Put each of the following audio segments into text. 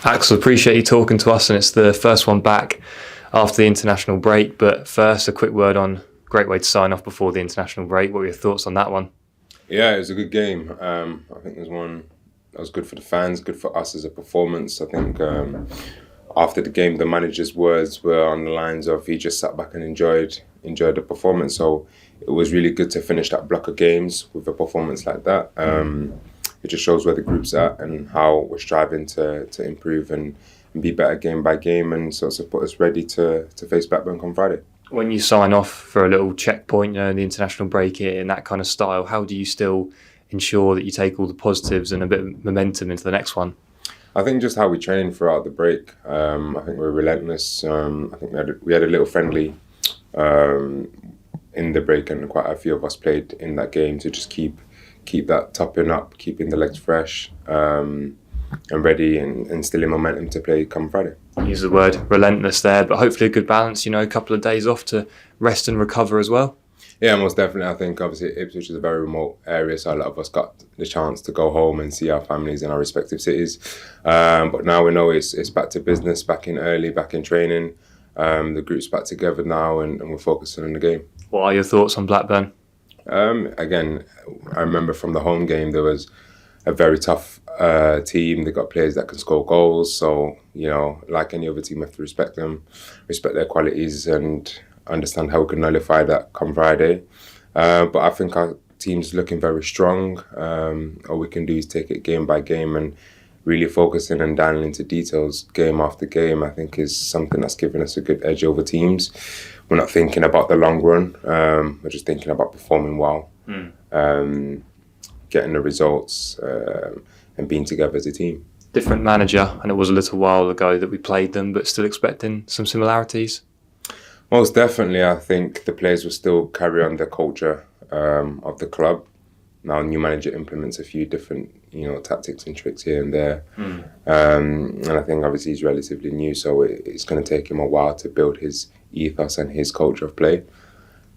Axel, appreciate you talking to us, and it's the first one back after the international break. But first, a quick word on great way to sign off before the international break. What were your thoughts on that one? Yeah, it was a good game. I think it was one that was good for the fans, good for us as a performance. I think after the game, the manager's words were on the lines of he just sat back and enjoyed the performance. So it was really good to finish that block of games with a performance like that. It just shows where the group's at and how we're striving to improve and be better game by game, and sort of put us ready to face Blackburn come Friday. When you sign off for a little checkpoint, in the international break in that kind of style, how do you still ensure that you take all the positives and a bit of momentum into the next one? I think just how we train throughout the break. I think we're relentless. I think we had a little friendly in the break, and quite a few of us played in that game to just keep that topping up, keeping the legs fresh and ready, and instilling momentum to play come Friday. Use the word relentless there, but hopefully a good balance, a couple of days off to rest and recover as well. Yeah, most definitely. I think obviously Ipswich is a very remote area, so a lot of us got the chance to go home and see our families in our respective cities. But now we know it's back to business, back in early, back in training. The group's back together now, and we're focusing on the game. What are your thoughts on Blackburn? Again, I remember from the home game there was a very tough team. They got players that can score goals, so like any other team, we have to respect them, respect their qualities, and understand how we can nullify that come Friday. But I think our team's looking very strong. All we can do is take it game by game and really focusing and dialing into details game after game, I think is something that's given us a good edge over teams. We're not thinking about the long run. We're just thinking about performing well, getting the results, and being together as a team. Different manager, and it was a little while ago that we played them, but still expecting some similarities? Most definitely. I think the players will still carry on the culture of the club. Now, new manager implements a few different, tactics and tricks here and there. And I think obviously he's relatively new, so it's going to take him a while to build his ethos and his culture of play.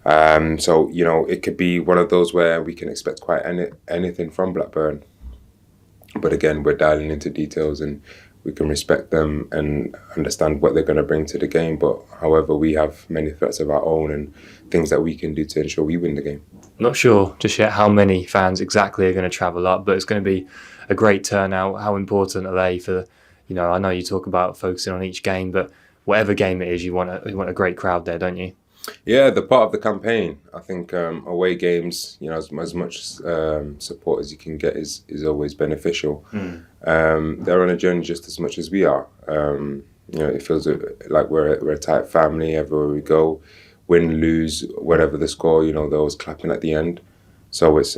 So, it could be one of those where we can expect quite anything from Blackburn. But again, we're dialing into details, and we can respect them and understand what they're going to bring to the game. But however, we have many threats of our own and things that we can do to ensure we win the game. Not sure just yet how many fans exactly are going to travel up, but it's going to be a great turnout. How important are they for, I know you talk about focusing on each game, but whatever game it is, you want a great crowd there, don't you? Yeah, the part of the campaign. I think away games, as much support as you can get is always beneficial. They're on a journey just as much as we are. It feels like we're a tight family everywhere we go. Win, lose, whatever the score, they're always clapping at the end. So it's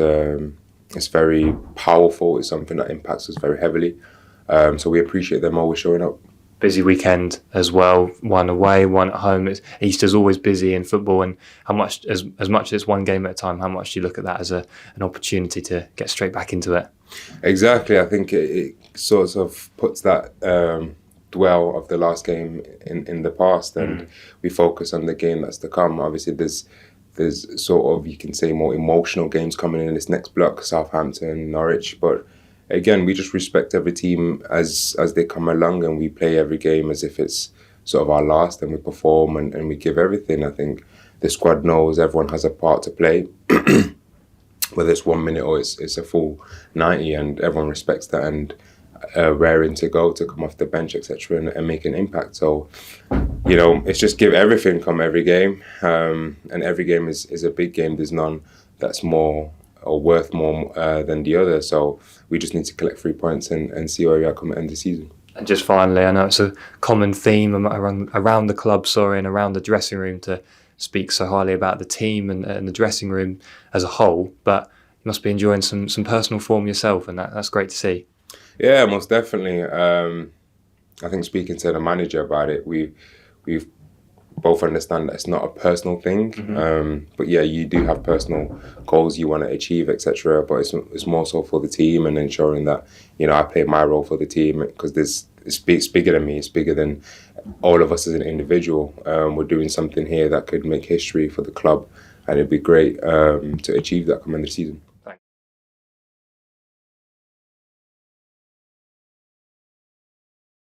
very powerful. It's something that impacts us very heavily. So we appreciate them always showing up. Busy weekend as well. One away, one at home. Easter's always busy in football, and how much as much as it's one game at a time, how much do you look at that as an opportunity to get straight back into it? Exactly. I think it sort of puts that dwell of the last game in the past, and we focus on the game that's to come. Obviously, there's sort of, you can say, more emotional games coming in this next block, Southampton, Norwich, but again, we just respect every team as they come along, and we play every game as if it's sort of our last, and we perform and we give everything. I think the squad knows everyone has a part to play, whether it's 1 minute or it's a full 90, and everyone respects that and raring to go to come off the bench, etc., and make an impact. So, it's just give everything come every game, and every game is a big game. There's none that's more or worth more than the other. So we just need to collect 3 points and see where we are come at the end of the season. And just finally, I know it's a common theme around the club, and around the dressing room to speak so highly about the team and the dressing room as a whole, but you must be enjoying some personal form yourself, and that's great to see. Yeah, most definitely. I think speaking to the manager about it, we've both understand that it's not a personal thing, but yeah, you do have personal goals you want to achieve, etc. But it's more so for the team and ensuring that I play my role for the team, because it's bigger than me. It's bigger than all of us as an individual. We're doing something here that could make history for the club, and it'd be great to achieve that coming this season.